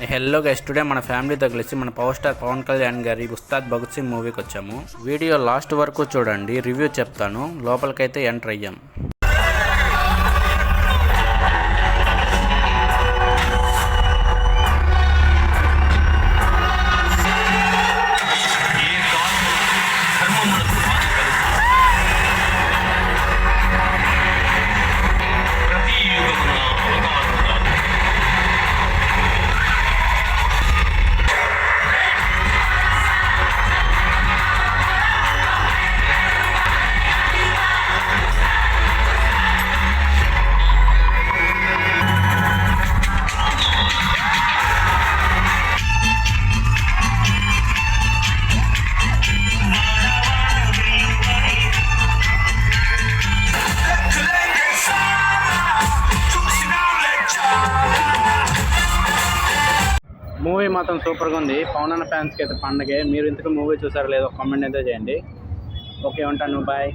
Hello guys, today మన ఫ్యామిలీతో కలిసి మన పవర్ స్టార్ పవన్ కళ్యాణ్ గారి ఉస్తాద్ భగత్ సింగ్ మూవీకి వచ్చాము. వీడియో లాస్ట్ వరకు చూడండి, రివ్యూ చెప్తాను. లోపలికైతే ఎంటర్ అయ్యాం. మూవీ మాత్రం సూపర్గా ఉంది. పవన్ అన్న ఫ్యాన్స్కి అయితే పండగే. మీరు ఇంతకు మూవీ చూసారో లేదో కామెంట్ అయితే చేయండి. ఓకే, ఉంటాను, బాయ్.